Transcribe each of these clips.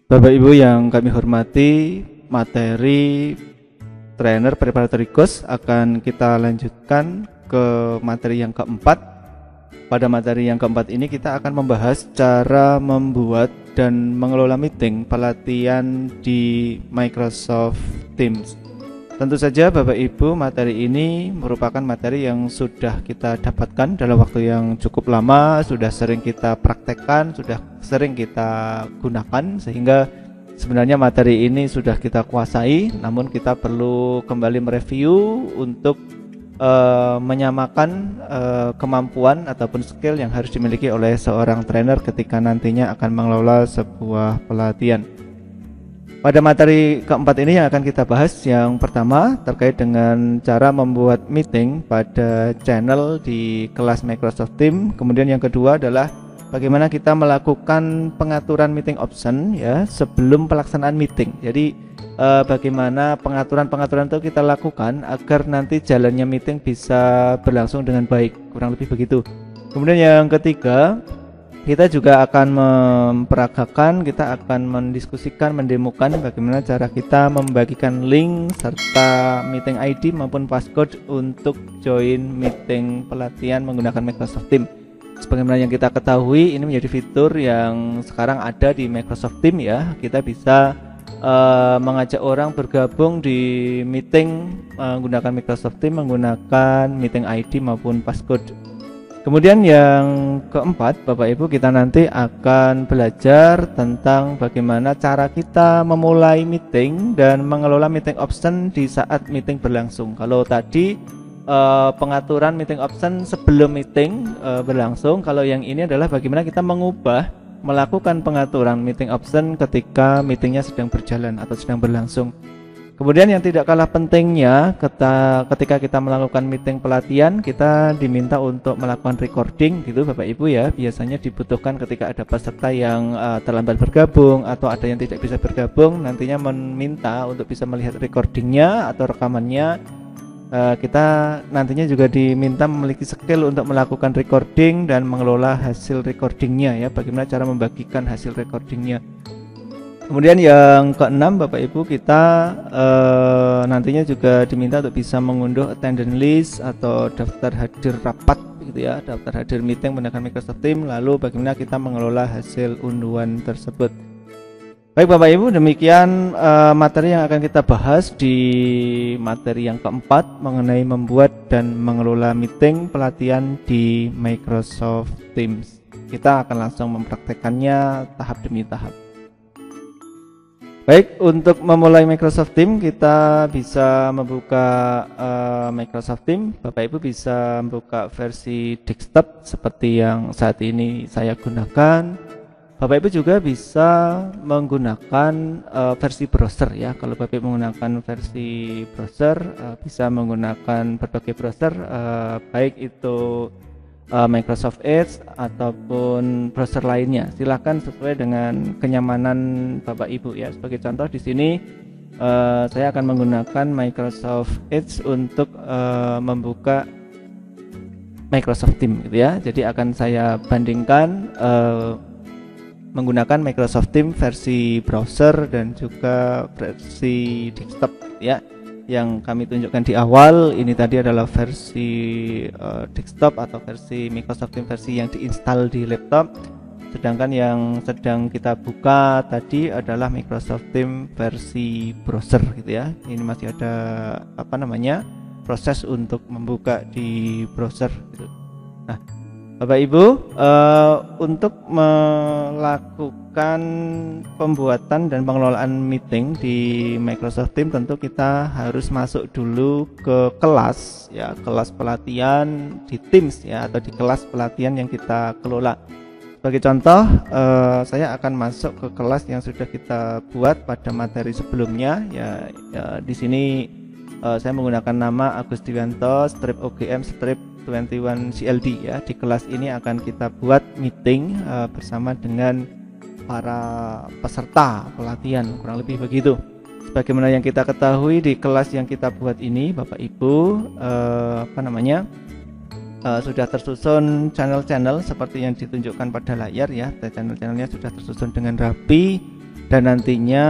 Bapak Ibu yang kami hormati, materi trainer preparatory course akan kita lanjutkan ke materi yang keempat. Pada materi yang keempat ini kita akan membahas cara membuat dan mengelola meeting pelatihan di Microsoft Teams. Tentu saja Bapak Ibu, materi ini merupakan materi yang sudah kita dapatkan dalam waktu yang cukup lama, sudah sering kita praktekkan, sudah sering kita gunakan, sehingga sebenarnya materi ini sudah kita kuasai. Namun kita perlu kembali mereview untuk menyamakan kemampuan ataupun skill yang harus dimiliki oleh seorang trainer ketika nantinya akan mengelola sebuah pelatihan. Pada materi keempat ini yang akan kita bahas, yang pertama terkait dengan cara membuat meeting pada channel di kelas Microsoft Teams. Kemudian yang kedua adalah bagaimana kita melakukan pengaturan meeting option ya sebelum pelaksanaan meeting. Jadi bagaimana pengaturan-pengaturan itu kita lakukan agar nanti jalannya meeting bisa berlangsung dengan baik, kurang lebih begitu. Kemudian yang ketiga, kita juga akan memperagakan, kita akan mendiskusikan, mendemokan bagaimana cara kita membagikan link serta meeting ID maupun passcode untuk join meeting pelatihan menggunakan Microsoft Teams. Sebagaimana yang kita ketahui, ini menjadi fitur yang sekarang ada di Microsoft Teams ya. Kita bisa mengajak orang bergabung di meeting menggunakan Microsoft Teams, menggunakan meeting ID maupun passcode. Kemudian yang keempat, Bapak Ibu, kita nanti akan belajar tentang bagaimana cara kita memulai meeting dan mengelola meeting option di saat meeting berlangsung. Kalau tadi pengaturan meeting option sebelum meeting berlangsung, kalau yang ini adalah bagaimana kita melakukan pengaturan meeting option ketika meetingnya sedang berjalan atau sedang berlangsung. Kemudian yang tidak kalah pentingnya, ketika kita melakukan meeting pelatihan, kita diminta untuk melakukan recording gitu Bapak Ibu ya. Biasanya dibutuhkan ketika ada peserta yang terlambat bergabung atau ada yang tidak bisa bergabung, nantinya meminta untuk bisa melihat recordingnya atau rekamannya. Kita nantinya juga diminta memiliki skill untuk melakukan recording dan mengelola hasil recordingnya ya. Bagaimana cara membagikan hasil recordingnya. Kemudian yang keenam, Bapak Ibu, kita nantinya juga diminta untuk bisa mengunduh attendance list atau daftar hadir rapat gitu ya, daftar hadir meeting menggunakan Microsoft Teams, lalu bagaimana kita mengelola hasil unduhan tersebut. Baik Bapak Ibu, demikian materi yang akan kita bahas di materi yang keempat mengenai membuat dan mengelola meeting pelatihan di Microsoft Teams. Kita akan langsung mempraktekannya tahap demi tahap. Baik, untuk memulai Microsoft Teams kita bisa membuka Microsoft Teams. Bapak Ibu bisa membuka versi desktop seperti yang saat ini saya gunakan. Bapak Ibu juga bisa menggunakan versi browser ya. Kalau Bapak Ibu menggunakan versi browser, bisa menggunakan berbagai browser, baik itu Microsoft Edge ataupun browser lainnya. Silakan sesuai dengan kenyamanan Bapak Ibu ya. Sebagai contoh di sini saya akan menggunakan Microsoft Edge untuk membuka Microsoft Teams gitu ya. Jadi akan saya bandingkan menggunakan Microsoft Teams versi browser dan juga versi desktop ya. Yang kami tunjukkan di awal ini tadi adalah versi desktop atau versi Microsoft Teams versi yang diinstal di laptop, sedangkan yang sedang kita buka tadi adalah Microsoft Teams versi browser gitu ya. Ini masih ada proses untuk membuka di browser gitu. Nah Bapak Ibu, untuk melakukan pembuatan dan pengelolaan meeting di Microsoft Teams tentu kita harus masuk dulu ke kelas ya, kelas pelatihan di Teams ya, atau di kelas pelatihan yang kita kelola. Sebagai contoh, saya akan masuk ke kelas yang sudah kita buat pada materi sebelumnya ya, di sini saya menggunakan nama Agustiwanto /OGM 21 CLD ya. Di kelas ini akan kita buat meeting bersama dengan para peserta pelatihan, kurang lebih begitu. Sebagaimana yang kita ketahui di kelas yang kita buat ini Bapak Ibu, sudah tersusun channel-channel seperti yang ditunjukkan pada layar ya. Channel-channelnya sudah tersusun dengan rapi. dan nantinya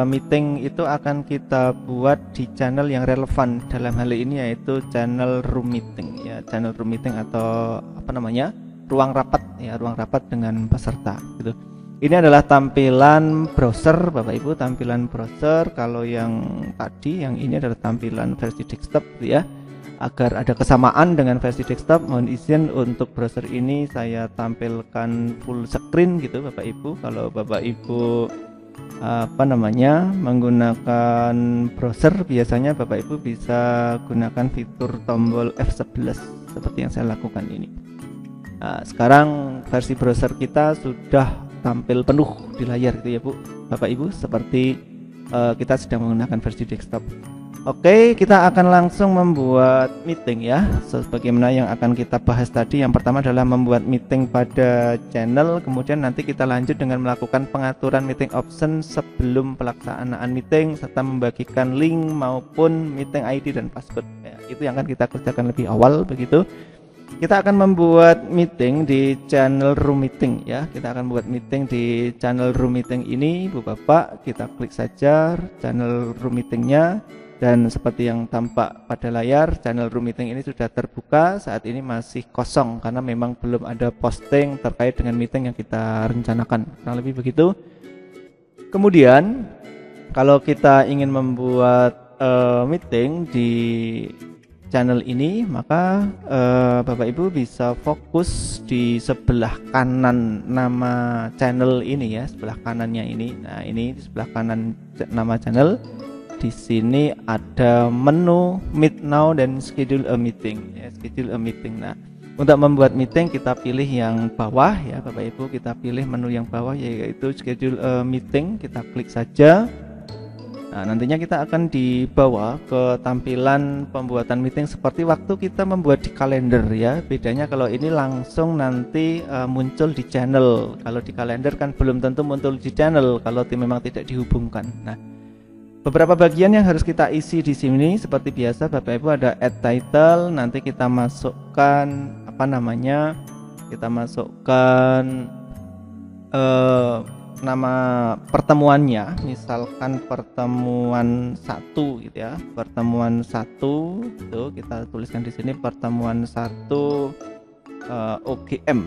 meeting itu akan kita buat di channel yang relevan dalam hal ini, yaitu channel room meeting ya, channel room meeting atau apa namanya, ruang rapat ya, ruang rapat dengan peserta gitu. Ini adalah tampilan browser Bapak Ibu, tampilan browser. Kalau yang tadi, yang ini adalah tampilan versi desktop gitu ya. Agar ada kesamaan dengan versi desktop, mohon izin untuk browser ini saya tampilkan full screen gitu Bapak Ibu. Kalau Bapak Ibu apa namanya, menggunakan browser, biasanya Bapak Ibu bisa gunakan fitur tombol F11 seperti yang saya lakukan ini. Nah, sekarang versi browser kita sudah tampil penuh di layar gitu ya Bu, Bapak Ibu, seperti kita sedang menggunakan versi desktop. Oke, kita akan langsung membuat meeting ya, sebagaimana yang akan kita bahas tadi. Yang pertama adalah membuat meeting pada channel, kemudian nanti kita lanjut dengan melakukan pengaturan meeting option sebelum pelaksanaan meeting, serta membagikan link maupun meeting ID dan password ya, itu yang akan kita kerjakan lebih awal begitu. Kita akan membuat meeting di channel room meeting ya. Kita akan buat meeting di channel room meeting ini Bu Bapak. Kita klik saja channel room meetingnya, dan seperti yang tampak pada layar, channel room meeting ini sudah terbuka. Saat ini masih kosong karena memang belum ada posting terkait dengan meeting yang kita rencanakan, kurang lebih begitu. Kemudian kalau kita ingin membuat meeting di channel ini, maka Bapak Ibu bisa fokus di sebelah kanan nama channel ini ya, sebelah kanannya ini. Nah, ini di sebelah kanan nama channel. Di sini ada menu Meet Now dan Schedule a Meeting ya, Schedule a Meeting. Nah, untuk membuat meeting kita pilih yang bawah ya Bapak Ibu, kita pilih menu yang bawah yaitu Schedule a Meeting. Kita klik saja. Nah, nantinya kita akan dibawa ke tampilan pembuatan meeting seperti waktu kita membuat di kalender ya. Bedanya kalau ini langsung nanti muncul di channel. Kalau di kalender kan belum tentu muncul di channel kalau memang tidak dihubungkan. Nah, beberapa bagian yang harus kita isi di sini seperti biasa Bapak Ibu, ada add title, nanti kita masukkan apa namanya? Kita masukkan nama pertemuannya, misalkan pertemuan 1 gitu ya, pertemuan 1 itu kita tuliskan di sini pertemuan 1 OGM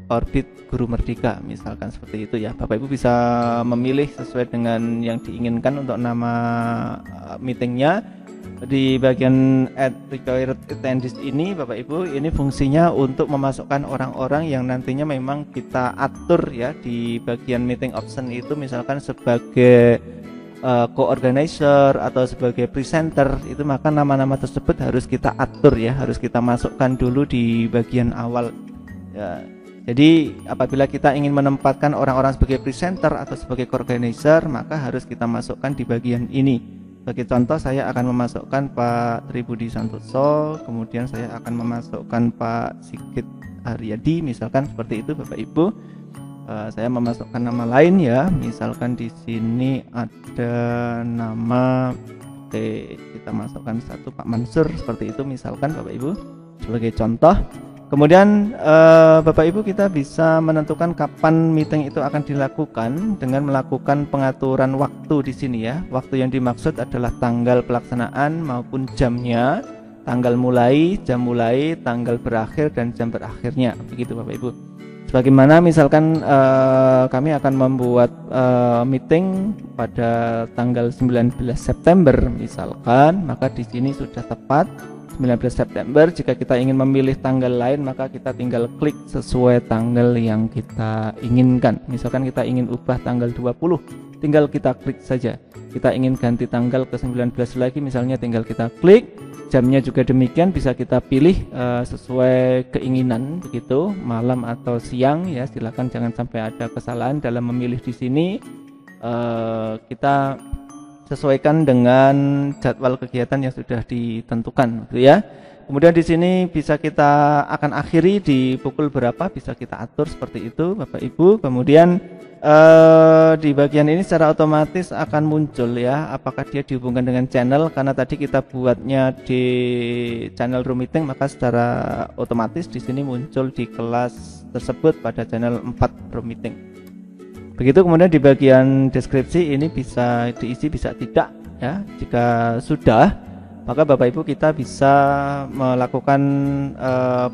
Orbit Guru Merdeka, misalkan seperti itu ya. Bapak Ibu bisa memilih sesuai dengan yang diinginkan untuk nama meetingnya. Di bagian add required attendees ini Bapak Ibu, ini fungsinya untuk memasukkan orang-orang yang nantinya memang kita atur ya di bagian meeting option itu, misalkan sebagai co-organizer atau sebagai presenter itu, maka nama-nama tersebut harus kita atur ya, harus kita masukkan dulu di bagian awal ya. Jadi apabila kita ingin menempatkan orang-orang sebagai presenter atau sebagai co-organizer, maka harus kita masukkan di bagian ini. Sebagai contoh, saya akan memasukkan Pak Tribudi Santoso, kemudian saya akan memasukkan Pak Sigit Haryadi, misalkan seperti itu Bapak Ibu. Saya memasukkan nama lain ya, misalkan di sini ada nama, kita masukkan satu Pak Mansur, seperti itu misalkan Bapak Ibu sebagai contoh. Kemudian Bapak Ibu kita bisa menentukan kapan meeting itu akan dilakukan dengan melakukan pengaturan waktu di sini ya. Waktu yang dimaksud adalah tanggal pelaksanaan maupun jamnya, tanggal mulai, jam mulai, tanggal berakhir dan jam berakhirnya. Begitu Bapak Ibu. Sebagaimana misalkan kami akan membuat meeting pada tanggal 19 September misalkan, maka di sini sudah tepat 19 September. Jika kita ingin memilih tanggal lain, maka kita tinggal klik sesuai tanggal yang kita inginkan. Misalkan kita ingin ubah tanggal 20, tinggal kita klik saja. Kita ingin ganti tanggal ke 19 lagi, misalnya tinggal kita klik. Jamnya juga demikian, bisa kita pilih sesuai keinginan begitu, malam atau siang ya. Silakan jangan sampai ada kesalahan dalam memilih di sini. Kita sesuaikan dengan jadwal kegiatan yang sudah ditentukan gitu ya. Kemudian di sini bisa kita akan akhiri di pukul berapa, bisa kita atur seperti itu Bapak Ibu. Kemudian di bagian ini secara otomatis akan muncul ya, apakah dia dihubungkan dengan channel, karena tadi kita buatnya di channel room meeting, maka secara otomatis di sini muncul di kelas tersebut pada channel 4 room meeting. Begitu kemudian di bagian deskripsi ini bisa diisi bisa tidak ya. Jika sudah, maka Bapak Ibu kita bisa melakukan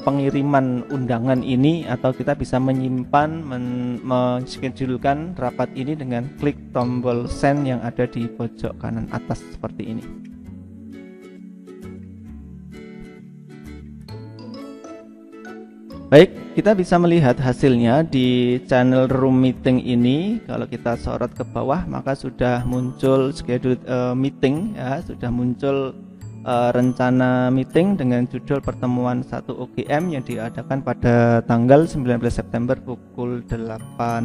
pengiriman undangan ini, atau kita bisa menyimpan menschedulkan rapat ini dengan klik tombol send yang ada di pojok kanan atas seperti ini. Baik, kita bisa melihat hasilnya di channel room meeting ini. Kalau kita sorot ke bawah maka sudah muncul schedule meeting ya, sudah muncul rencana meeting dengan judul pertemuan 1 UGM yang diadakan pada tanggal 19 September pukul 8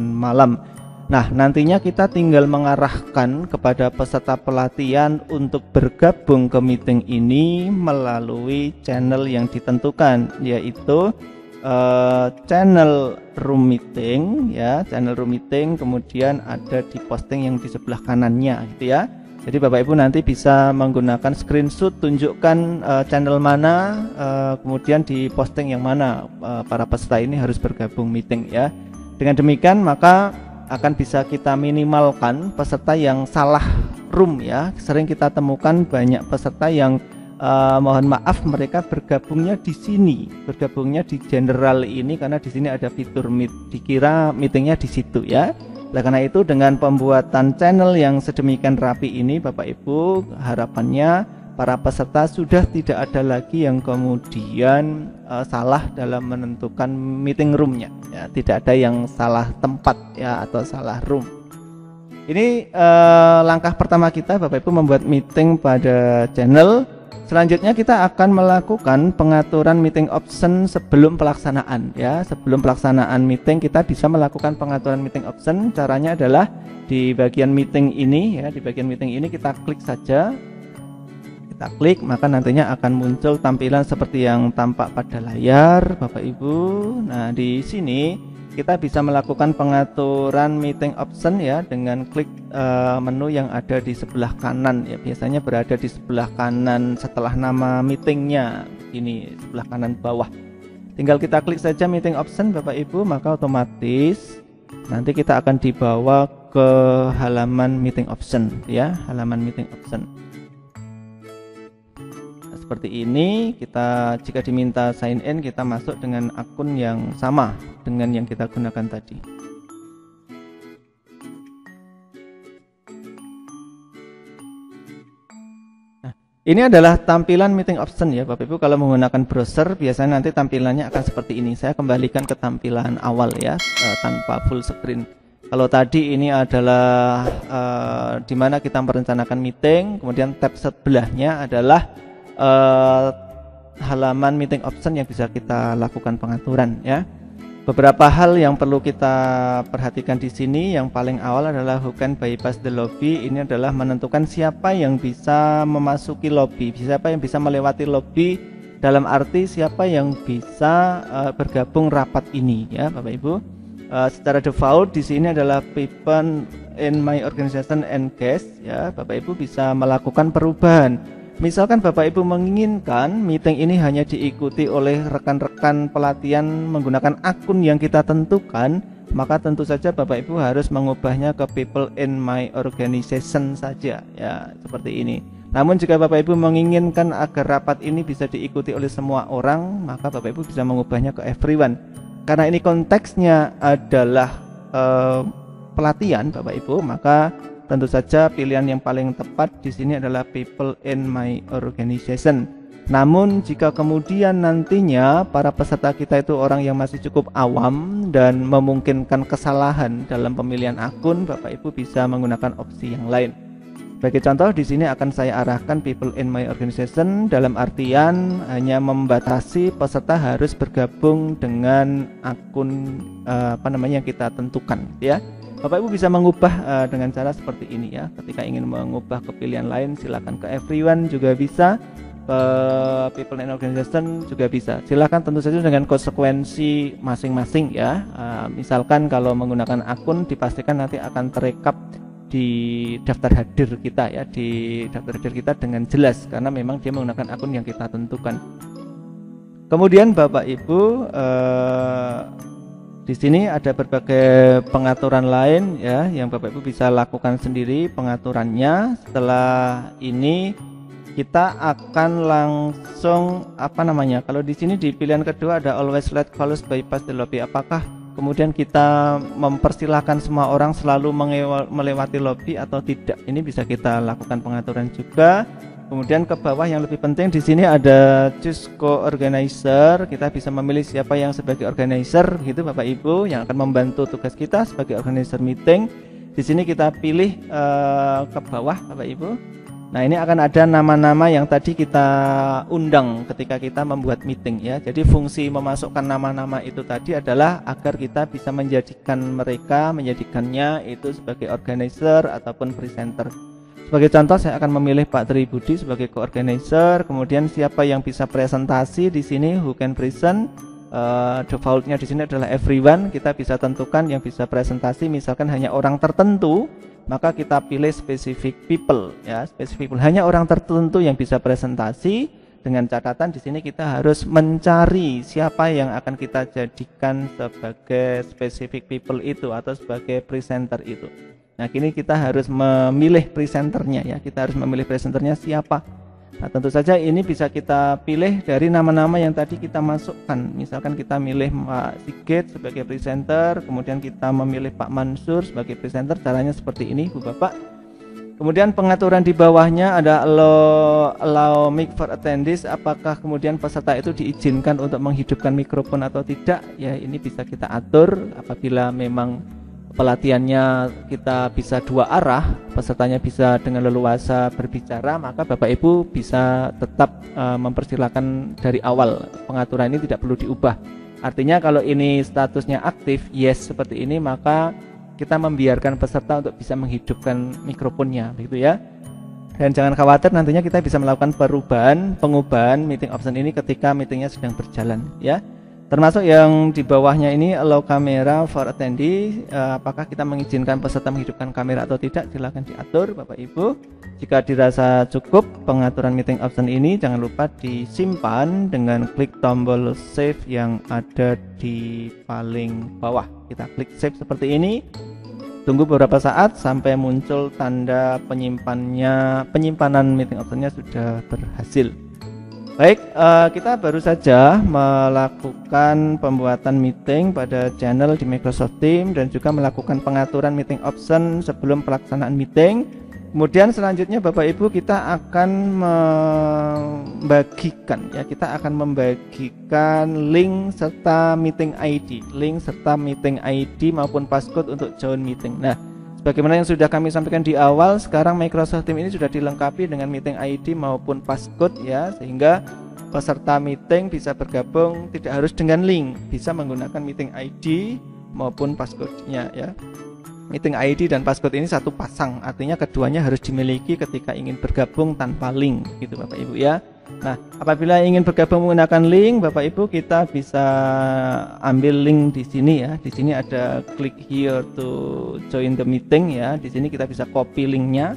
malam. Nah, nantinya kita tinggal mengarahkan kepada peserta pelatihan untuk bergabung ke meeting ini melalui channel yang ditentukan, yaitu channel room meeting ya, channel room meeting, kemudian ada di posting yang di sebelah kanannya gitu ya. Jadi Bapak Ibu nanti bisa menggunakan screenshot, tunjukkan channel mana, kemudian di posting yang mana para peserta ini harus bergabung meeting ya. Dengan demikian maka akan bisa kita minimalkan peserta yang salah room ya. Sering kita temukan banyak peserta yang mohon maaf mereka bergabungnya di sini, bergabungnya di general ini karena di sini ada fitur meet, dikira meetingnya di situ ya. Nah, karena itu dengan pembuatan channel yang sedemikian rapi ini Bapak Ibu, harapannya para peserta sudah tidak ada lagi yang kemudian salah dalam menentukan meeting roomnya ya, tidak ada yang salah tempat ya atau salah room. Ini langkah pertama kita Bapak Ibu membuat meeting pada channel. Selanjutnya kita akan melakukan pengaturan meeting option sebelum pelaksanaan ya. Sebelum pelaksanaan meeting kita bisa melakukan pengaturan meeting option. Caranya adalah di bagian meeting ini ya, di bagian meeting ini kita klik saja. Kita klik maka nantinya akan muncul tampilan seperti yang tampak pada layar Bapak Ibu. Nah, di sini kita bisa melakukan pengaturan meeting option ya dengan klik menu yang ada di sebelah kanan ya, biasanya berada di sebelah kanan setelah nama meetingnya, ini sebelah kanan bawah. Tinggal kita klik saja meeting option Bapak Ibu, maka otomatis nanti kita akan dibawa ke halaman meeting option ya, halaman meeting option. Seperti ini, kita jika diminta sign in kita masuk dengan akun yang sama dengan yang kita gunakan tadi. Nah, ini adalah tampilan meeting option ya Bapak Ibu. Kalau menggunakan browser biasanya nanti tampilannya akan seperti ini. Saya kembalikan ke tampilan awal ya, tanpa full screen. Kalau tadi ini adalah di mana kita merencanakan meeting, kemudian tab sebelahnya adalah halaman meeting option yang bisa kita lakukan pengaturan ya. Beberapa hal yang perlu kita perhatikan di sini. Yang paling awal adalah who can bypass the lobby. Ini adalah menentukan siapa yang bisa memasuki lobby, siapa yang bisa melewati lobby, dalam arti siapa yang bisa bergabung rapat ini ya Bapak Ibu. Secara default di sini adalah people in my organization and guest ya. Bapak Ibu bisa melakukan perubahan. Misalkan Bapak Ibu menginginkan meeting ini hanya diikuti oleh rekan-rekan pelatihan menggunakan akun yang kita tentukan, maka tentu saja Bapak Ibu harus mengubahnya ke people in my organization saja ya, seperti ini. Namun jika Bapak Ibu menginginkan agar rapat ini bisa diikuti oleh semua orang, maka Bapak Ibu bisa mengubahnya ke everyone. Karena ini konteksnya adalah pelatihan Bapak Ibu, maka tentu saja pilihan yang paling tepat di sini adalah people in my organization. Namun jika kemudian nantinya para peserta kita itu orang yang masih cukup awam dan memungkinkan kesalahan dalam pemilihan akun, Bapak Ibu bisa menggunakan opsi yang lain. Sebagai contoh di sini akan saya arahkan people in my organization dalam artian hanya membatasi peserta harus bergabung dengan akun yang kita tentukan ya. Bapak Ibu bisa mengubah dengan cara seperti ini ya. Ketika ingin mengubah ke pilihan lain silakan ke everyone juga bisa, people in organization juga bisa. Silakan tentu saja dengan konsekuensi masing-masing ya. Misalkan kalau menggunakan akun dipastikan nanti akan terekap di daftar hadir kita ya, di daftar hadir kita dengan jelas karena memang dia menggunakan akun yang kita tentukan. Kemudian Bapak Ibu Di sini ada berbagai pengaturan lain ya yang Bapak Ibu bisa lakukan sendiri pengaturannya. Setelah ini kita akan langsung kalau di sini di pilihan kedua ada always let callers bypass the lobby. Apakah kemudian kita mempersilahkan semua orang selalu melewati lobby atau tidak? Ini bisa kita lakukan pengaturan juga. Kemudian ke bawah yang lebih penting di sini ada choose co-organizer. Kita bisa memilih siapa yang sebagai organizer gitu Bapak Ibu yang akan membantu tugas kita sebagai organizer meeting. Di sini kita pilih ke bawah Bapak Ibu. Nah, ini akan ada nama-nama yang tadi kita undang ketika kita membuat meeting ya. Jadi fungsi memasukkan nama-nama itu tadi adalah agar kita bisa menjadikannya itu sebagai organizer ataupun presenter. Sebagai contoh saya akan memilih Pak Tri Budi sebagai co-organizer. Kemudian siapa yang bisa presentasi di sini, who can present. Defaultnya di sini adalah everyone. Kita bisa tentukan yang bisa presentasi misalkan hanya orang tertentu, maka kita pilih specific people ya, specific people. Hanya orang tertentu yang bisa presentasi, dengan catatan di sini kita harus mencari siapa yang akan kita jadikan sebagai specific people itu atau sebagai presenter itu. Nah, kini kita harus memilih presenternya ya. Kita harus memilih presenternya siapa. Nah, tentu saja ini bisa kita pilih dari nama-nama yang tadi kita masukkan. Misalkan kita milih Pak Sigit sebagai presenter, kemudian kita memilih Pak Mansur sebagai presenter. Caranya seperti ini, Bu Bapak. Kemudian pengaturan di bawahnya ada allow mic for attendees. Apakah kemudian peserta itu diizinkan untuk menghidupkan mikrofon atau tidak? Ya, ini bisa kita atur apabila memang pelatihannya kita bisa dua arah, pesertanya bisa dengan leluasa berbicara, maka Bapak Ibu bisa tetap mempersilahkan dari awal. Pengaturan ini tidak perlu diubah. Artinya kalau ini statusnya aktif, yes seperti ini, maka kita membiarkan peserta untuk bisa menghidupkan mikrofonnya, begitu ya. Dan jangan khawatir, nantinya kita bisa melakukan pengubahan meeting option ini ketika meetingnya sedang berjalan ya. Termasuk yang di bawahnya ini allow camera for attendee. Apakah kita mengizinkan peserta menghidupkan kamera atau tidak, silakan diatur Bapak Ibu. Jika dirasa cukup pengaturan meeting option ini, jangan lupa disimpan dengan klik tombol save yang ada di paling bawah. Kita klik save seperti ini. Tunggu beberapa saat sampai muncul tanda penyimpanan meeting optionnya sudah berhasil. Baik, kita baru saja melakukan pembuatan meeting pada channel di Microsoft Teams dan juga melakukan pengaturan meeting option sebelum pelaksanaan meeting. Kemudian selanjutnya Bapak Ibu kita akan membagikan link serta meeting ID maupun passcode untuk join meeting. Nah, bagaimana yang sudah kami sampaikan di awal, sekarang Microsoft Teams ini sudah dilengkapi dengan meeting ID maupun passcode ya, sehingga peserta meeting bisa bergabung tidak harus dengan link, bisa menggunakan meeting ID maupun passcode-nya ya. Meeting ID dan passcode ini satu pasang, artinya keduanya harus dimiliki ketika ingin bergabung tanpa link gitu Bapak Ibu ya. Nah, apabila ingin bergabung menggunakan link, Bapak Ibu kita bisa ambil link di sini ya. Di sini ada click here to join the meeting ya. Di sini kita bisa copy linknya.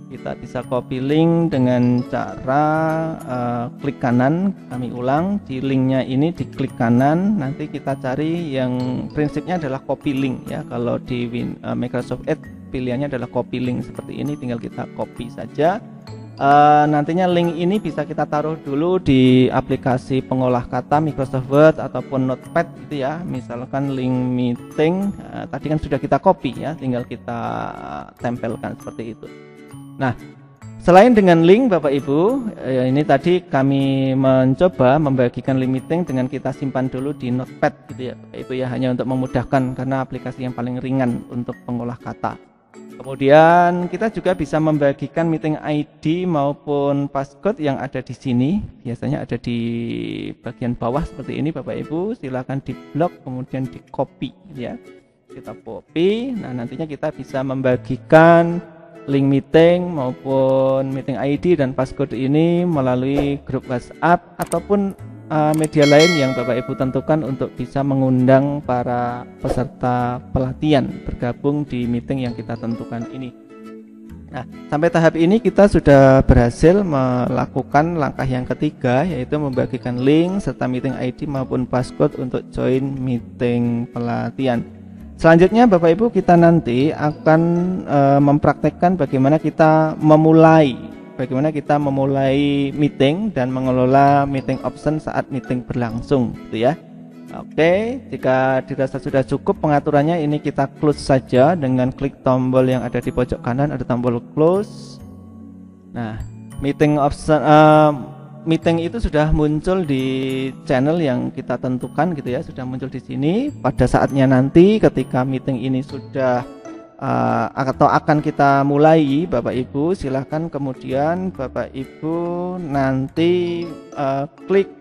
Kita bisa copy link dengan cara klik kanan. Kami ulang, di linknya ini diklik kanan. Nanti kita cari yang prinsipnya adalah copy link ya. Kalau di Microsoft Edge pilihannya adalah copy link seperti ini. Tinggal kita copy saja. Nantinya link ini bisa kita taruh dulu di aplikasi pengolah kata Microsoft Word ataupun Notepad gitu ya. Misalkan link meeting tadi kan sudah kita copy ya, tinggal kita tempelkan seperti itu. Nah, selain dengan link Bapak Ibu, ini tadi kami mencoba membagikan link meeting dengan kita simpan dulu di Notepad gitu ya Bapak Ibu ya, hanya untuk memudahkan karena aplikasi yang paling ringan untuk pengolah kata. Kemudian kita juga bisa membagikan meeting ID maupun passcode yang ada di sini. Biasanya ada di bagian bawah seperti ini Bapak Ibu. Silakan di blok kemudian di copy ya. Kita copy. Nah, nantinya kita bisa membagikan link meeting maupun meeting ID dan passcode ini melalui grup WhatsApp ataupun media lain yang Bapak Ibu tentukan untuk bisa mengundang para peserta pelatihan bergabung di meeting yang kita tentukan ini. Nah, sampai tahap ini kita sudah berhasil melakukan langkah yang ketiga, yaitu membagikan link serta meeting ID maupun passcode untuk join meeting pelatihan. Selanjutnya Bapak Ibu, kita nanti akan mempraktekkan bagaimana kita memulai meeting dan mengelola meeting option saat meeting berlangsung, gitu ya. Oke, jika dirasa sudah cukup pengaturannya, ini kita close saja dengan klik tombol yang ada di pojok kanan, ada tombol close. Nah, meeting option meeting itu sudah muncul di channel yang kita tentukan, gitu ya, sudah muncul di sini. Pada saatnya nanti ketika meeting ini sudah atau akan kita mulai, Bapak Ibu silahkan kemudian Bapak Ibu nanti klik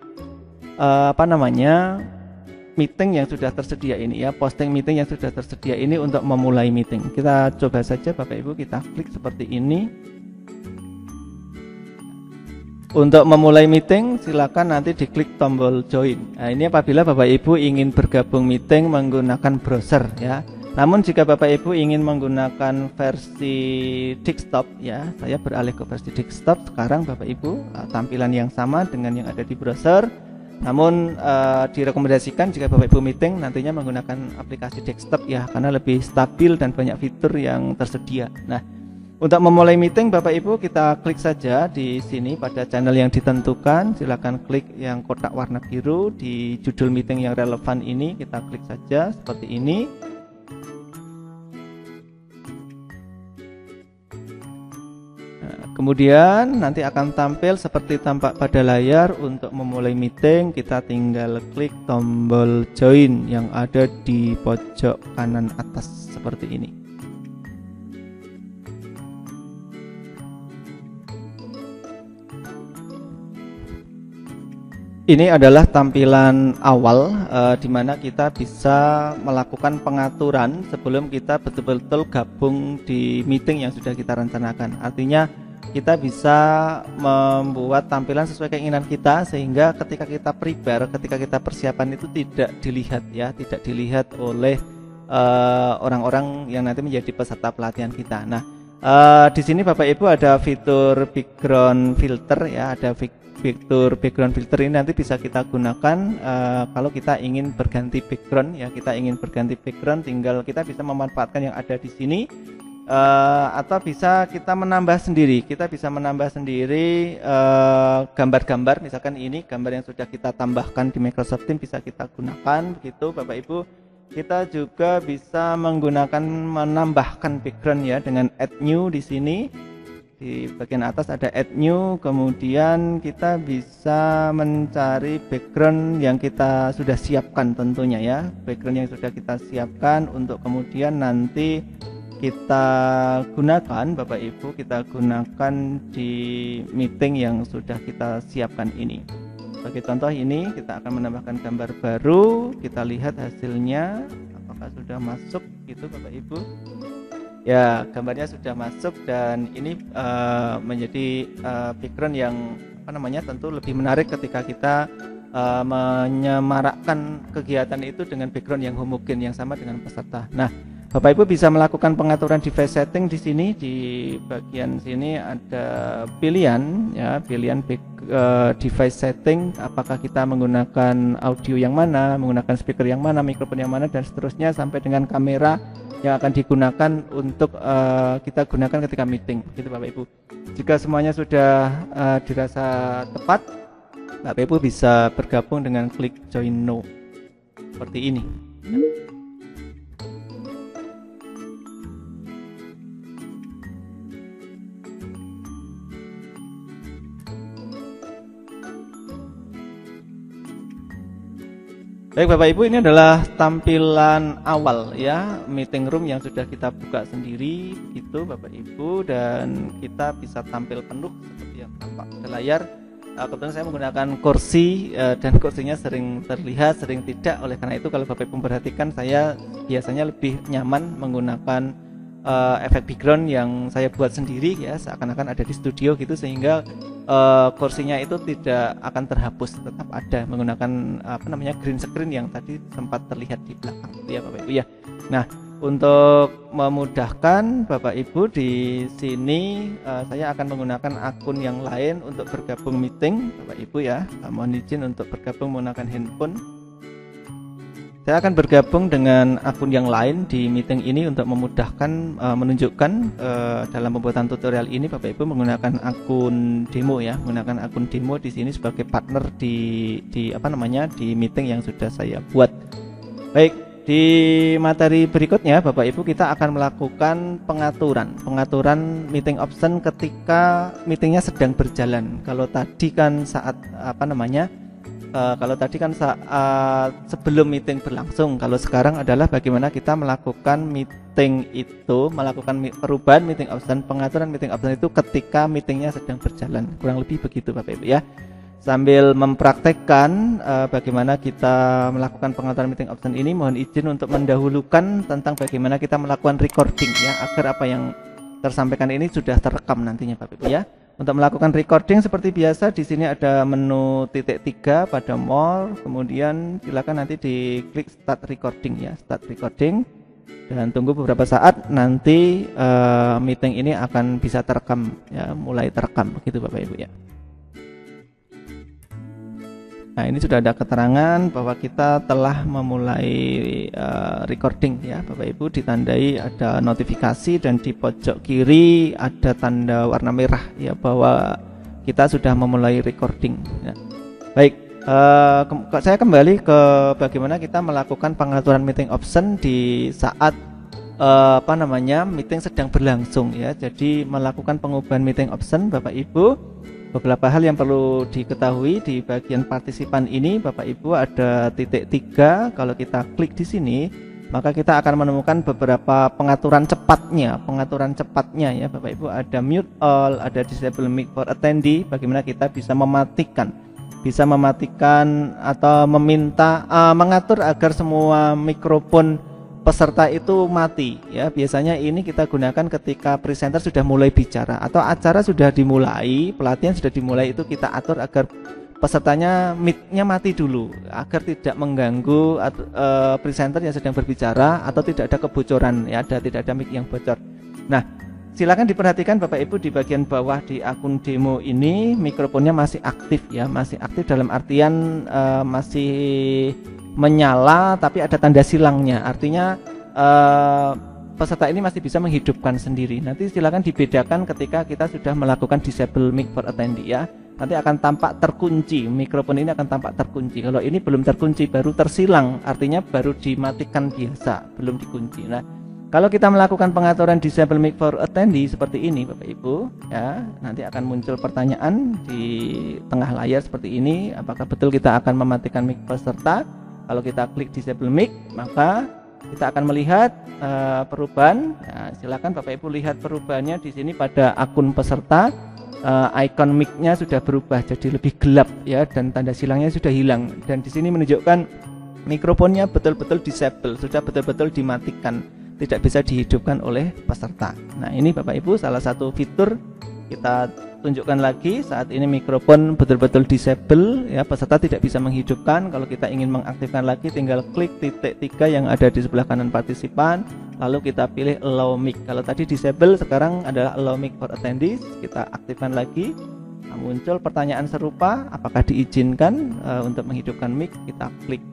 meeting yang sudah tersedia ini ya, posting meeting yang sudah tersedia ini untuk memulai meeting. Kita coba saja Bapak Ibu, kita klik seperti ini. Untuk memulai meeting silakan nanti diklik tombol join. Nah, ini apabila Bapak Ibu ingin bergabung meeting menggunakan browser ya. Namun jika Bapak Ibu ingin menggunakan versi desktop ya, saya beralih ke versi desktop sekarang Bapak Ibu, tampilan yang sama dengan yang ada di browser. Namun direkomendasikan jika Bapak Ibu meeting nantinya menggunakan aplikasi desktop ya, karena lebih stabil dan banyak fitur yang tersedia. Nah, untuk memulai meeting Bapak Ibu kita klik saja di sini pada channel yang ditentukan. Silakan klik yang kotak warna biru di judul meeting yang relevan ini, kita klik saja seperti ini. Kemudian nanti akan tampil seperti tampak pada layar. Untuk memulai meeting kita tinggal klik tombol join yang ada di pojok kanan atas seperti ini. Ini adalah tampilan awal di mana kita bisa melakukan pengaturan sebelum kita betul-betul gabung di meeting yang sudah kita rencanakan. Artinya kita bisa membuat tampilan sesuai keinginan kita, sehingga ketika kita prepare, ketika kita persiapan itu tidak dilihat ya, tidak dilihat oleh orang-orang yang nanti menjadi peserta pelatihan kita. Nah, di sini Bapak Ibu ada fitur background filter ya, ada fitur background filter ini nanti bisa kita gunakan kalau kita ingin berganti background ya, kita ingin berganti background tinggal kita bisa memanfaatkan yang ada di sini. Atau bisa kita menambah sendiri. Kita bisa menambah sendiri gambar-gambar. Misalkan ini gambar yang sudah kita tambahkan di Microsoft Teams bisa kita gunakan begitu Bapak Ibu. Kita juga bisa menambahkan background ya dengan add new di sini. Di bagian atas ada add new, kemudian kita bisa mencari background yang kita sudah siapkan tentunya ya. Background yang sudah kita siapkan untuk kemudian nanti kita gunakan Bapak Ibu, kita gunakan di meeting yang sudah kita siapkan ini. Sebagai contoh ini kita akan menambahkan gambar baru, kita lihat hasilnya apakah sudah masuk gitu Bapak Ibu. Ya, gambarnya sudah masuk dan ini menjadi background yang tentu lebih menarik ketika kita menyemarakkan kegiatan itu dengan background yang homogen yang sama dengan peserta. Nah, Bapak Ibu bisa melakukan pengaturan device setting di sini. Di bagian sini ada pilihan ya, pilihan device setting, apakah kita menggunakan audio yang mana, menggunakan speaker yang mana, mikrofon yang mana, dan seterusnya sampai dengan kamera yang akan digunakan untuk kita gunakan ketika meeting gitu Bapak Ibu. Jika semuanya sudah dirasa tepat, Bapak Ibu bisa bergabung dengan klik join now seperti ini. Baik Bapak Ibu, ini adalah tampilan awal ya, meeting room yang sudah kita buka sendiri gitu Bapak Ibu, dan kita bisa tampil penuh seperti yang tampak di layar. Kebetulan saya menggunakan kursi dan kursinya sering terlihat, sering tidak. Oleh karena itu kalau Bapak Ibu memperhatikan, saya biasanya lebih nyaman menggunakan efek background yang saya buat sendiri ya, seakan-akan ada di studio gitu, sehingga kursinya itu tidak akan terhapus, tetap ada menggunakan green screen yang tadi sempat terlihat di belakang ya Bapak Ibu ya. Nah, Untuk memudahkan Bapak Ibu di sini saya akan menggunakan akun yang lain untuk bergabung meeting Bapak Ibu ya. Mohon izin untuk bergabung menggunakan handphone. Saya akan bergabung dengan akun yang lain di meeting ini untuk memudahkan menunjukkan dalam pembuatan tutorial ini Bapak Ibu menggunakan akun demo ya, menggunakan akun demo di sini sebagai partner di meeting yang sudah saya buat. Baik. Di materi berikutnya Bapak Ibu kita akan melakukan pengaturan meeting option ketika meetingnya sedang berjalan. Kalau tadi kan saat sebelum meeting berlangsung. Kalau sekarang adalah bagaimana kita melakukan perubahan meeting option, pengaturan meeting option itu ketika meetingnya sedang berjalan. Kurang lebih begitu Bapak Ibu ya. Sambil mempraktekkan bagaimana kita melakukan pengaturan meeting option ini, mohon izin untuk mendahulukan tentang bagaimana kita melakukan recording ya, agar apa yang tersampaikan ini sudah terekam nantinya Bapak Ibu ya. Untuk melakukan recording seperti biasa di sini ada menu titik 3 pada more, kemudian silakan nanti diklik start recording ya, start recording, dan tunggu beberapa saat nanti meeting ini akan bisa terekam ya, mulai terekam begitu Bapak Ibu ya. Nah, ini sudah ada keterangan bahwa kita telah memulai recording ya Bapak Ibu, ditandai ada notifikasi dan di pojok kiri ada tanda warna merah ya bahwa kita sudah memulai recording ya. Baik, saya kembali ke bagaimana kita melakukan pengaturan meeting option di saat meeting sedang berlangsung ya. Jadi melakukan pengubahan meeting option Bapak Ibu, beberapa hal yang perlu diketahui di bagian partisipan ini Bapak Ibu ada titik 3. Kalau kita klik di sini maka kita akan menemukan beberapa pengaturan cepatnya ya Bapak Ibu. Ada mute all, ada disable mic for attendee, bagaimana kita bisa mematikan atau mengatur agar semua mikrofon peserta itu mati ya. Biasanya ini kita gunakan ketika presenter sudah mulai bicara atau acara sudah dimulai, pelatihan sudah dimulai, itu kita atur agar pesertanya mic-nya mati dulu agar tidak mengganggu presenter yang sedang berbicara atau tidak ada kebocoran ya, tidak ada mic yang bocor. Nah, silakan diperhatikan Bapak Ibu di bagian bawah di akun demo ini mikrofonnya masih aktif ya, masih aktif dalam artian masih menyala tapi ada tanda silangnya, artinya peserta ini masih bisa menghidupkan sendiri. Nanti silakan dibedakan ketika kita sudah melakukan disable mic for attendee ya, nanti akan tampak terkunci, mikrofon ini akan tampak terkunci. Kalau ini belum terkunci, baru tersilang, artinya baru dimatikan biasa, belum dikunci. Nah, kalau kita melakukan pengaturan disable mic for attendee seperti ini Bapak Ibu ya, nanti akan muncul pertanyaan di tengah layar seperti ini, apakah betul kita akan mematikan mic peserta. Kalau kita klik disable mic maka kita akan melihat perubahan. Nah, silakan Bapak Ibu lihat perubahannya di sini pada akun peserta. Icon mic-nya sudah berubah jadi lebih gelap ya, dan tanda silangnya sudah hilang, dan di sini menunjukkan mikrofonnya betul-betul disable, sudah betul-betul dimatikan, tidak bisa dihidupkan oleh peserta. Nah, ini Bapak Ibu salah satu fitur. Kita tunjukkan lagi, saat ini mikrofon betul-betul disable ya, peserta tidak bisa menghidupkan. Kalau kita ingin mengaktifkan lagi tinggal klik titik 3 yang ada di sebelah kanan partisipan, lalu kita pilih allow mic. Kalau tadi disable, sekarang adalah allow mic for attendees. Kita aktifkan lagi. Nah, muncul pertanyaan serupa, apakah diizinkan untuk menghidupkan mic? Kita klik.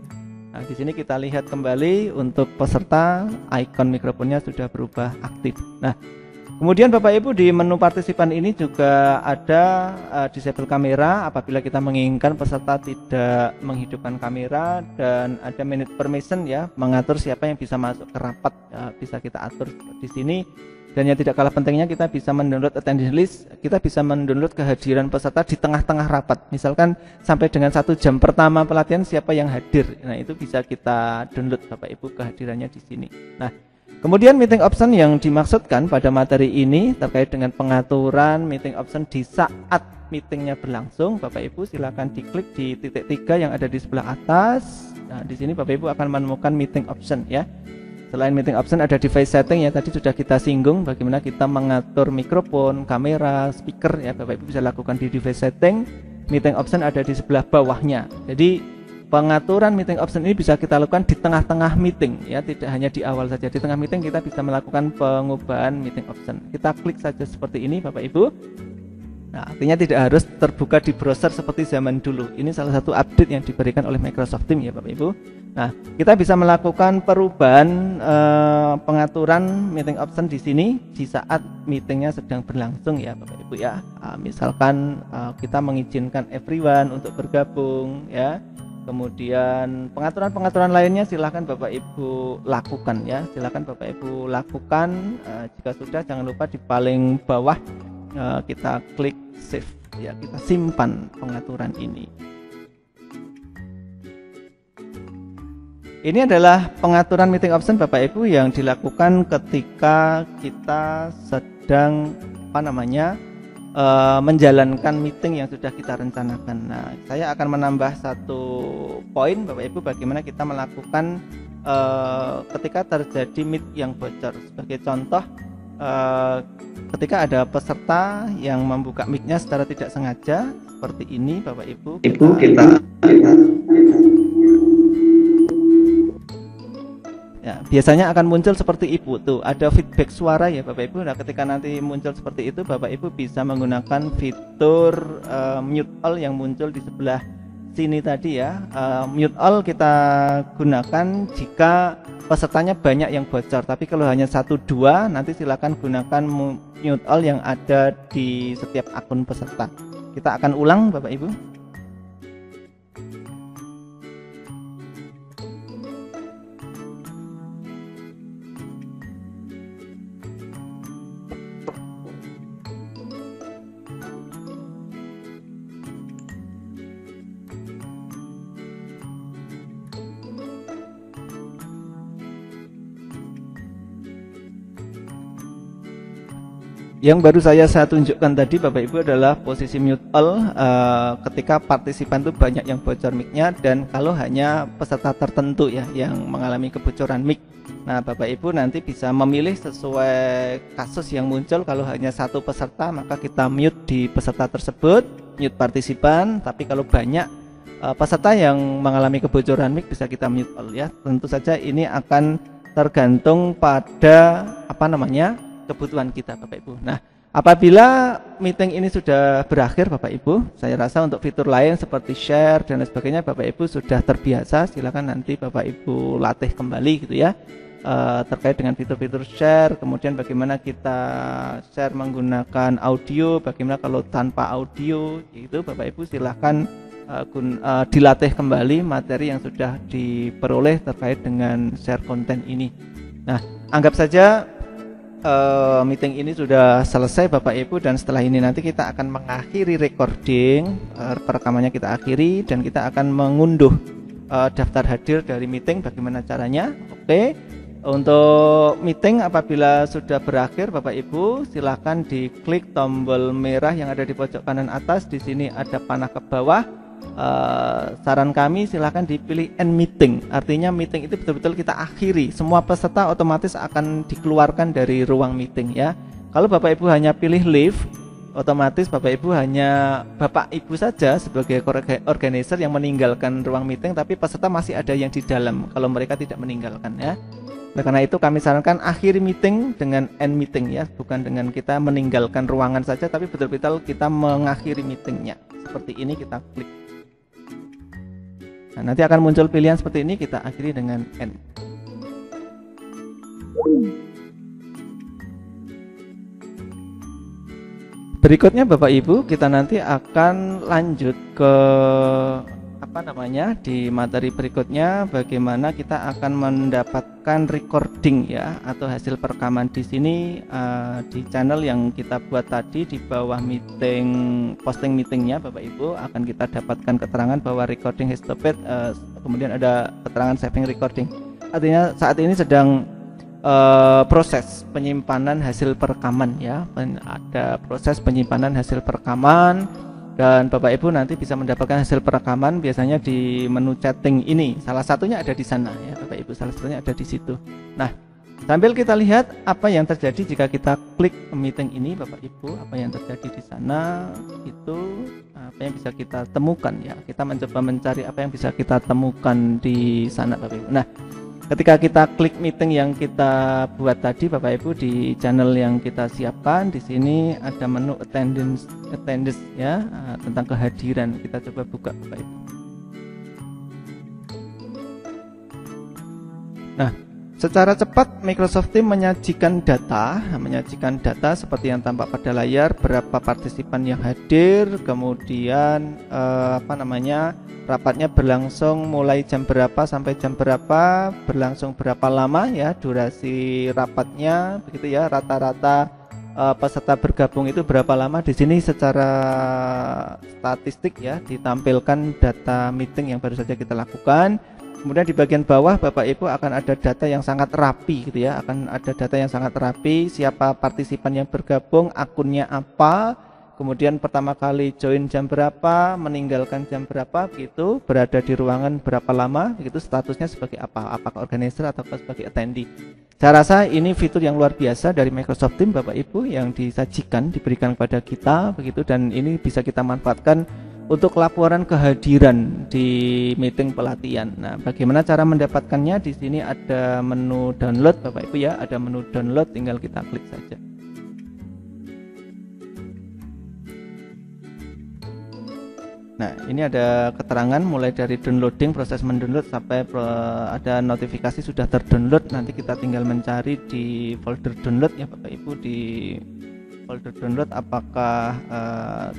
Nah, di sini kita lihat kembali untuk peserta, icon mikrofonnya sudah berubah aktif. Nah, kemudian Bapak Ibu di menu partisipan ini juga ada disable kamera apabila kita menginginkan peserta tidak menghidupkan kamera, dan ada minute permission ya, mengatur siapa yang bisa masuk ke rapat ya, bisa kita atur di sini. Dan yang tidak kalah pentingnya, kita bisa mendownload attendance list, kita bisa mendownload kehadiran peserta di tengah-tengah rapat. Misalkan sampai dengan 1 jam pertama pelatihan siapa yang hadir, nah itu bisa kita download Bapak Ibu kehadirannya di sini. Nah, kemudian meeting option yang dimaksudkan pada materi ini terkait dengan pengaturan meeting option di saat meetingnya berlangsung. Bapak Ibu silakan diklik di titik 3 yang ada di sebelah atas. Nah, di sini Bapak Ibu akan menemukan meeting option ya. Selain meeting option ada device setting ya, tadi sudah kita singgung bagaimana kita mengatur mikrofon, kamera, speaker ya. Bapak Ibu bisa lakukan di device setting. Meeting option ada di sebelah bawahnya. Jadi pengaturan meeting option ini bisa kita lakukan di tengah-tengah meeting ya, tidak hanya di awal saja. Di tengah meeting kita bisa melakukan pengubahan meeting option. Kita klik saja seperti ini Bapak Ibu. Nah, artinya tidak harus terbuka di browser seperti zaman dulu. Ini salah satu update yang diberikan oleh Microsoft Teams ya Bapak Ibu. Nah, kita bisa melakukan perubahan pengaturan meeting option di sini di saat meetingnya sedang berlangsung ya Bapak Ibu ya. Misalkan kita mengizinkan everyone untuk bergabung ya. Kemudian pengaturan-pengaturan lainnya silahkan Bapak Ibu lakukan ya. Silahkan Bapak Ibu lakukan. Jika sudah, jangan lupa di paling bawah kita klik save ya, kita simpan pengaturan ini. Ini adalah pengaturan meeting option Bapak Ibu yang dilakukan ketika kita sedang menjalankan meeting yang sudah kita rencanakan. Nah, saya akan menambah satu poin Bapak Ibu bagaimana kita melakukan ketika terjadi mic yang bocor. Sebagai contoh, ketika ada peserta yang membuka mic-nya secara tidak sengaja seperti ini Bapak Ibu, ya, biasanya akan muncul seperti Ibu tuh, ada feedback suara ya Bapak Ibu. Nah, ketika nanti muncul seperti itu, Bapak Ibu bisa menggunakan fitur mute all yang muncul di sebelah sini tadi ya. Mute all kita gunakan jika pesertanya banyak yang bocor, tapi kalau hanya 1-2 nanti silakan gunakan mute all yang ada di setiap akun peserta. Kita akan ulang Bapak Ibu. Yang baru saya tunjukkan tadi Bapak Ibu adalah posisi mute all ketika partisipan itu banyak yang bocor mic-nya dan kalau hanya peserta tertentu ya yang mengalami kebocoran mic. Nah, Bapak Ibu nanti bisa memilih sesuai kasus yang muncul. Kalau hanya satu peserta maka kita mute di peserta tersebut, mute partisipan. Tapi kalau banyak peserta yang mengalami kebocoran mic bisa kita mute all ya. Tentu saja ini akan tergantung pada kebutuhan kita Bapak Ibu. Nah, apabila meeting ini sudah berakhir Bapak Ibu, saya rasa untuk fitur lain seperti share dan lain sebagainya Bapak Ibu sudah terbiasa. Silakan nanti Bapak Ibu latih kembali gitu ya, terkait dengan fitur-fitur share. Kemudian bagaimana kita share menggunakan audio, bagaimana kalau tanpa audio, itu Bapak Ibu silakan dilatih kembali materi yang sudah diperoleh terkait dengan share konten ini. Nah, anggap saja meeting ini sudah selesai Bapak Ibu, dan setelah ini nanti kita akan mengakhiri recording, perekamannya kita akhiri dan kita akan mengunduh daftar hadir dari meeting. Bagaimana caranya? Oke, untuk meeting apabila sudah berakhir Bapak Ibu silakan diklik tombol merah yang ada di pojok kanan atas. Di sini ada panah ke bawah. Saran kami silahkan dipilih end meeting, artinya meeting itu betul-betul kita akhiri, semua peserta otomatis akan dikeluarkan dari ruang meeting ya. Kalau Bapak Ibu hanya pilih leave, otomatis Bapak Ibu hanya Bapak Ibu saja sebagai organizer yang meninggalkan ruang meeting, tapi peserta masih ada yang di dalam kalau mereka tidak meninggalkan ya. Nah, karena itu kami sarankan akhiri meeting dengan end meeting ya, bukan dengan kita meninggalkan ruangan saja, tapi betul-betul kita mengakhiri meetingnya. Seperti ini kita klik. Nah, nanti akan muncul pilihan seperti ini, kita akhiri dengan end. Berikutnya Bapak Ibu, kita nanti akan lanjut ke di materi berikutnya, bagaimana kita akan mendapatkan recording ya atau hasil perekaman. Di sini di channel yang kita buat tadi di bawah meeting, posting meetingnya Bapak Ibu akan kita dapatkan keterangan bahwa recording has stopped, kemudian ada keterangan saving recording, artinya saat ini sedang proses penyimpanan hasil perekaman ya, ada proses penyimpanan hasil perekaman. Dan Bapak Ibu nanti bisa mendapatkan hasil perekaman biasanya di menu chatting ini. Salah satunya ada di sana ya Bapak Ibu, salah satunya ada di situ. Nah, Sambil kita lihat apa yang terjadi jika kita klik meeting ini Bapak Ibu, apa yang terjadi di sana itu apa yang bisa kita temukan ya. Kita mencoba mencari apa yang bisa kita temukan di sana Bapak Ibu. Nah, ketika kita klik meeting yang kita buat tadi Bapak Ibu di channel yang kita siapkan, di sini ada menu attendance ya, tentang kehadiran. Kita coba buka Bapak Ibu. Nah, secara cepat Microsoft Teams menyajikan data seperti yang tampak pada layar, berapa partisipan yang hadir, kemudian rapatnya berlangsung mulai jam berapa sampai jam berapa, berlangsung berapa lama ya durasi rapatnya, begitu ya, rata-rata peserta bergabung itu berapa lama. Di sini secara statistik ya ditampilkan data meeting yang baru saja kita lakukan. Kemudian di bagian bawah Bapak Ibu akan ada data yang sangat rapi gitu ya, akan ada data yang sangat rapi, siapa partisipan yang bergabung, akunnya apa, kemudian pertama kali join jam berapa, meninggalkan jam berapa gitu, berada di ruangan berapa lama, begitu statusnya sebagai apa, apakah organizer atau sebagai attendee. Saya rasa ini fitur yang luar biasa dari Microsoft Teams Bapak Ibu yang disajikan, diberikan kepada kita begitu, dan ini bisa kita manfaatkan untuk laporan kehadiran di meeting pelatihan. Nah, bagaimana cara mendapatkannya? Di sini ada menu download Bapak Ibu ya, ada menu download, tinggal kita klik saja. Nah, ini ada keterangan mulai dari downloading, proses mendownload sampai ada notifikasi sudah terdownload. Nanti kita tinggal mencari di folder download ya Bapak Ibu, di folder download apakah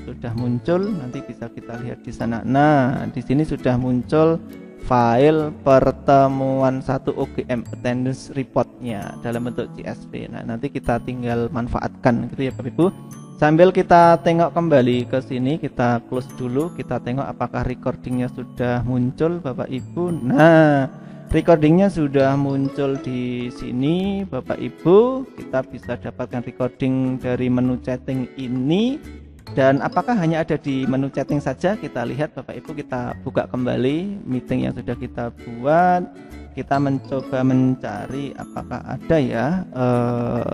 sudah muncul, nanti bisa kita lihat di sana. Nah, di sini sudah muncul file pertemuan 1 OGM attendance reportnya dalam bentuk CSV. Nah, nanti kita tinggal manfaatkan gitu ya Bapak Ibu. Sambil kita tengok kembali ke sini, kita close dulu, kita tengok apakah recordingnya sudah muncul Bapak Ibu. Nah, recordingnya sudah muncul di sini Bapak Ibu. Kita bisa dapatkan recording dari menu chatting ini. Dan apakah hanya ada di menu chatting saja? Kita lihat Bapak Ibu, kita buka kembali meeting yang sudah kita buat. Kita mencoba mencari apakah ada ya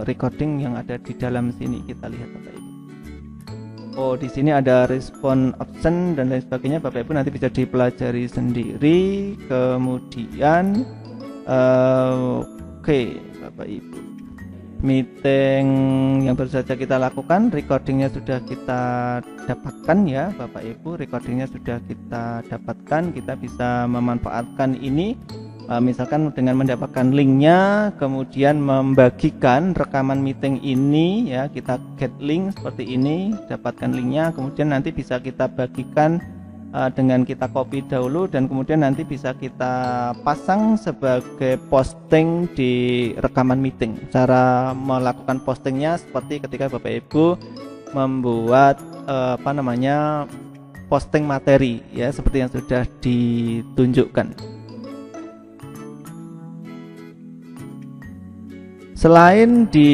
recording yang ada di dalam sini. Kita lihat Bapak Ibu. Oh, di sini ada respon option dan lain sebagainya Bapak Ibu, nanti bisa dipelajari sendiri. Kemudian oke Bapak Ibu, meeting yang baru saja kita lakukan, recordingnya sudah kita dapatkan ya Bapak Ibu, recordingnya sudah kita dapatkan. Kita bisa memanfaatkan ini misalkan dengan mendapatkan linknya, kemudian membagikan rekaman meeting ini ya, kita get link seperti ini, dapatkan linknya, kemudian nanti bisa kita bagikan dengan kita copy dahulu, dan kemudian nanti bisa kita pasang sebagai posting di rekaman meeting. Cara melakukan postingnya seperti ketika Bapak Ibu membuat posting materi ya, seperti yang sudah ditunjukkan. Selain di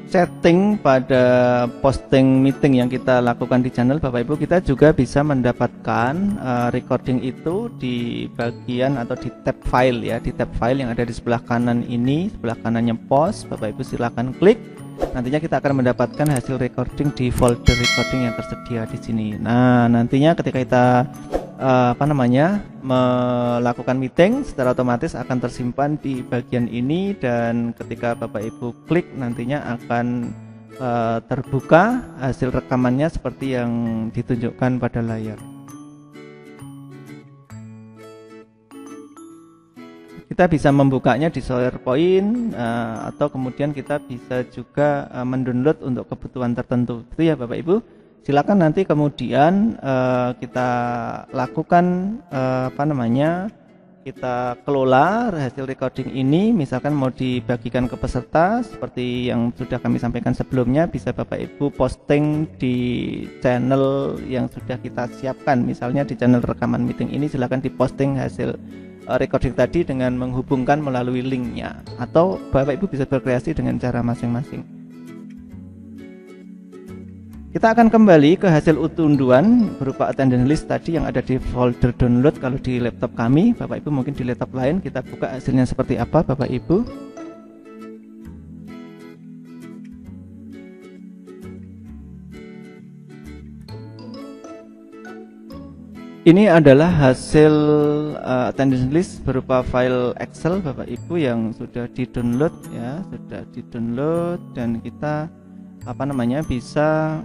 chatting pada posting meeting yang kita lakukan di channel Bapak Ibu, kita juga bisa mendapatkan recording itu di bagian atau di tab file ya, di tab file yang ada di sebelah kanan ini, sebelah kanannya post. Bapak Ibu silakan klik. Nantinya kita akan mendapatkan hasil recording di folder recording yang tersedia di sini. Nah, nantinya ketika kita melakukan meeting, secara otomatis akan tersimpan di bagian ini, dan ketika Bapak Ibu klik nantinya akan terbuka hasil rekamannya seperti yang ditunjukkan pada layar. Kita bisa membukanya di SharePoint atau kemudian kita bisa juga mendownload untuk kebutuhan tertentu. Itu ya Bapak Ibu. Silakan nanti kemudian kita lakukan kita kelola hasil recording ini. Misalkan mau dibagikan ke peserta seperti yang sudah kami sampaikan sebelumnya, bisa Bapak Ibu posting di channel yang sudah kita siapkan. Misalnya di channel rekaman meeting ini silakan diposting hasil recording tadi dengan menghubungkan melalui linknya, atau Bapak Ibu bisa berkreasi dengan cara masing-masing. Kita akan kembali ke hasil unduhan berupa attendance list tadi yang ada di folder download kalau di laptop kami. Bapak Ibu mungkin di laptop lain, kita buka hasilnya seperti apa Bapak Ibu. Ini adalah hasil attendance list berupa file Excel Bapak Ibu yang sudah di-download ya, sudah di-download, dan kita bisa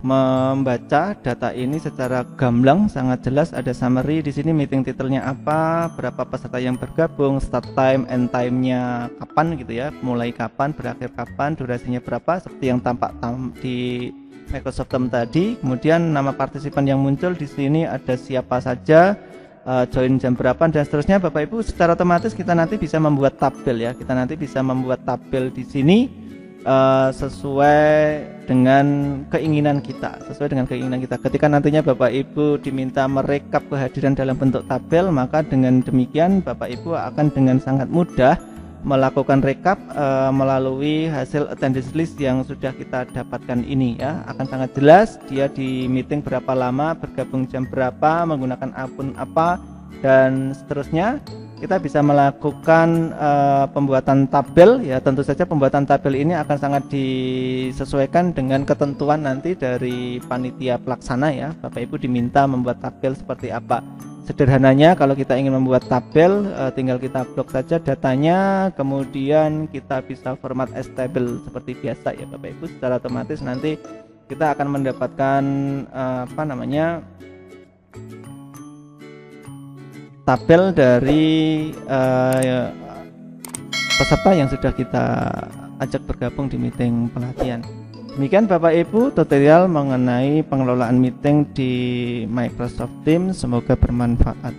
membaca data ini secara gamblang, sangat jelas. Ada summary di sini, meeting titelnya apa, berapa peserta yang bergabung, start time, end time-nya kapan gitu ya, mulai kapan, berakhir kapan, durasinya berapa, seperti yang tampak di Microsoft Teams tadi. Kemudian nama partisipan yang muncul di sini ada siapa saja, join jam berapa, dan seterusnya. Bapak Ibu, secara otomatis kita nanti bisa membuat tabel ya. Kita nanti bisa membuat tabel di sini sesuai dengan keinginan kita, Ketika nantinya Bapak Ibu diminta merekap kehadiran dalam bentuk tabel, maka dengan demikian Bapak Ibu akan dengan sangat mudah melakukan rekap melalui hasil attendance list yang sudah kita dapatkan ini ya. Akan sangat jelas dia di meeting berapa lama, bergabung jam berapa, menggunakan akun apa, dan seterusnya. Kita bisa melakukan pembuatan tabel ya. Tentu saja pembuatan tabel ini akan sangat disesuaikan dengan ketentuan nanti dari panitia pelaksana ya. Bapak Ibu diminta membuat tabel seperti apa. Sederhananya kalau kita ingin membuat tabel, tinggal kita blok saja datanya, kemudian kita bisa format as table seperti biasa ya Bapak Ibu. Secara otomatis nanti kita akan mendapatkan tabel dari peserta yang sudah kita ajak bergabung di meeting pelatihan. Demikian Bapak Ibu tutorial mengenai pengelolaan meeting di Microsoft Teams, semoga bermanfaat.